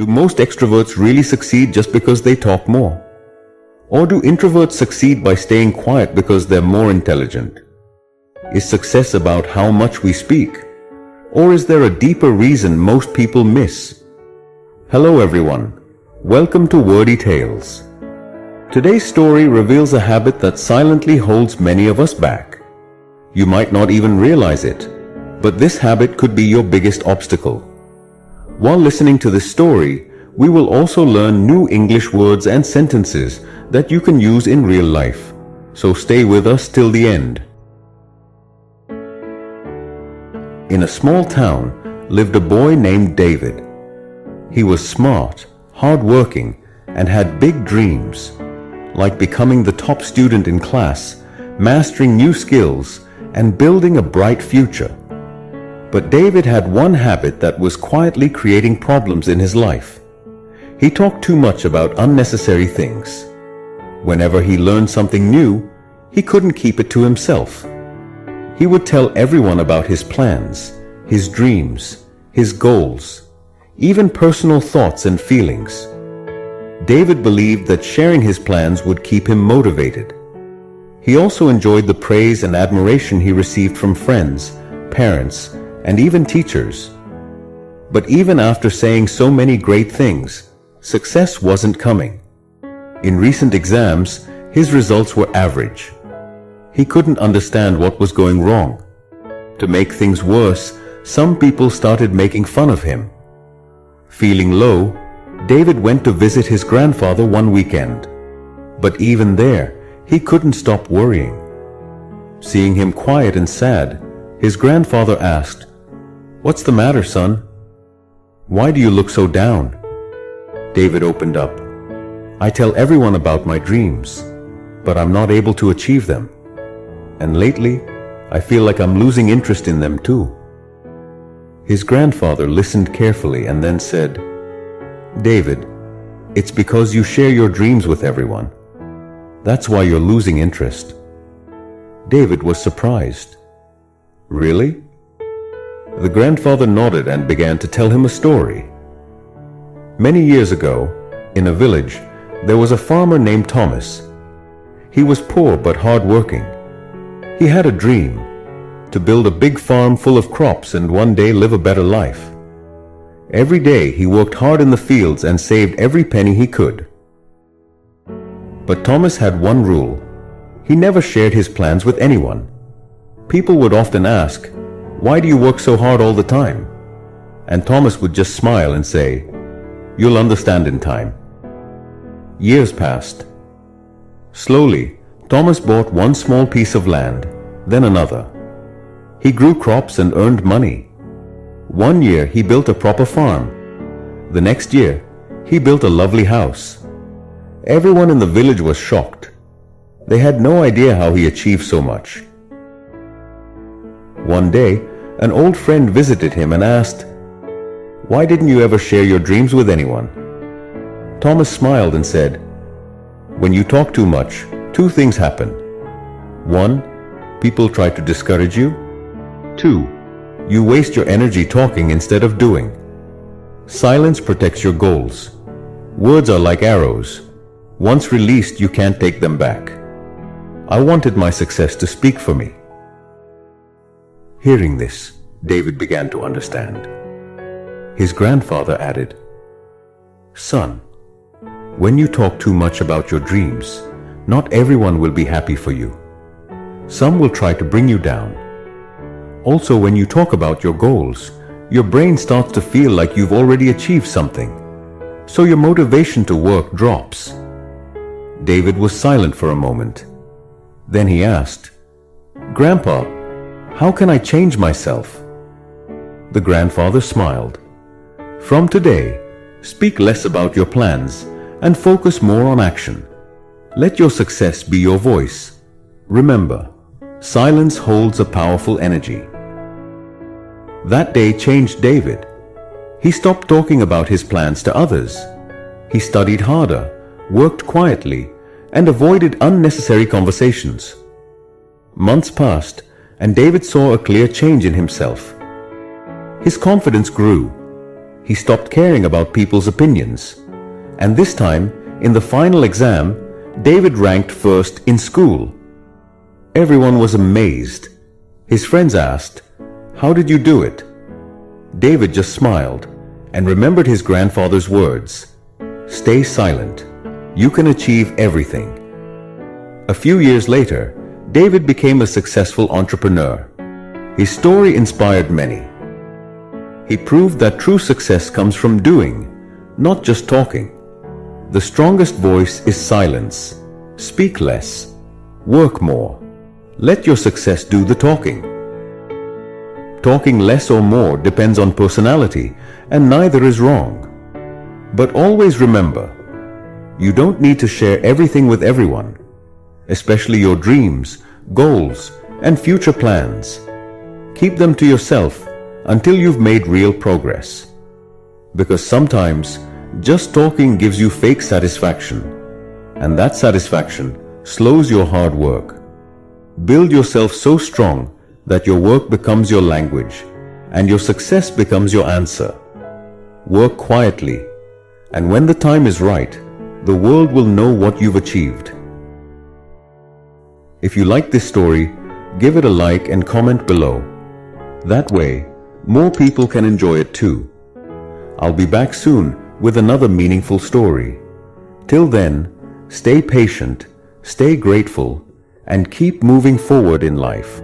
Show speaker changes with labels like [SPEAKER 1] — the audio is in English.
[SPEAKER 1] Do most extroverts really succeed just because they talk more? Or do introverts succeed by staying quiet because they're more intelligent? Is success about how much we speak? Or is there a deeper reason most people miss? Hello everyone. Welcome to Wordy Tales. Today's story reveals a habit that silently holds many of us back. You might not even realize it, but this habit could be your biggest obstacle. While listening to this story, we will also learn new English words and sentences that you can use in real life. So stay with us till the end. In a small town lived a boy named David. He was smart, hardworking, and had big dreams, like becoming the top student in class, mastering new skills, and building a bright future. But David had one habit that was quietly creating problems in his life. He talked too much about unnecessary things. Whenever he learned something new, he couldn't keep it to himself. He would tell everyone about his plans, his dreams, his goals, even personal thoughts and feelings. David believed that sharing his plans would keep him motivated. He also enjoyed the praise and admiration he received from friends, parents, and even teachers. But even after saying so many great things, success wasn't coming. In recent exams, his results were average. He couldn't understand what was going wrong. To make things worse, some people started making fun of him. Feeling low, David went to visit his grandfather one weekend. But even there, he couldn't stop worrying. Seeing him quiet and sad, his grandfather asked, "What's the matter, son? Why do you look so down?" David opened up. "I tell everyone about my dreams, but I'm not able to achieve them. And lately, I feel like I'm losing interest in them too." His grandfather listened carefully and then said, "David, it's because you share your dreams with everyone. That's why you're losing interest." David was surprised. "Really?" The grandfather nodded and began to tell him a story. Many years ago, in a village, there was a farmer named Thomas. He was poor but hardworking. He had a dream, to build a big farm full of crops and one day live a better life. Every day he worked hard in the fields and saved every penny he could. But Thomas had one rule. He never shared his plans with anyone. People would often ask, "Why do you work so hard all the time?" And Thomas would just smile and say, "You'll understand in time." Years passed. Slowly, Thomas bought one small piece of land, then another. He grew crops and earned money. One year he built a proper farm. The next year, he built a lovely house. Everyone in the village was shocked. They had no idea how he achieved so much. One day, an old friend visited him and asked, "Why didn't you ever share your dreams with anyone?" Thomas smiled and said, "When you talk too much, two things happen. One, people try to discourage you. Two, you waste your energy talking instead of doing. Silence protects your goals. Words are like arrows. Once released, you can't take them back. I wanted my success to speak for me." Hearing this, David began to understand. His grandfather added, "Son, when you talk too much about your dreams, not everyone will be happy for you. Some will try to bring you down. Also, when you talk about your goals, your brain starts to feel like you've already achieved something, so your motivation to work drops." David was silent for a moment. Then he asked, "Grandpa, how can I change myself?" The grandfather smiled. "From today, speak less about your plans and focus more on action. Let your success be your voice. Remember, silence holds a powerful energy." That day changed David. He stopped talking about his plans to others. He studied harder, worked quietly, and avoided unnecessary conversations. Months passed, and David saw a clear change in himself. His confidence grew. He stopped caring about people's opinions. And this time, in the final exam, David ranked first in school. Everyone was amazed. His friends asked, "How did you do it?" David just smiled and remembered his grandfather's words, "Stay silent. You can achieve everything." A few years later, David became a successful entrepreneur. His story inspired many. He proved that true success comes from doing, not just talking. The strongest voice is silence. Speak less. Work more. Let your success do the talking. Talking less or more depends on personality, and neither is wrong. But always remember, you don't need to share everything with everyone, especially your dreams, goals, and future plans. Keep them to yourself until you've made real progress. Because sometimes, just talking gives you fake satisfaction, and that satisfaction slows your hard work. Build yourself so strong that your work becomes your language, and your success becomes your answer. Work quietly, and when the time is right, the world will know what you've achieved. If you like this story, give it a like and comment below. That way, more people can enjoy it too. I'll be back soon with another meaningful story. Till then, stay patient, stay grateful, and keep moving forward in life.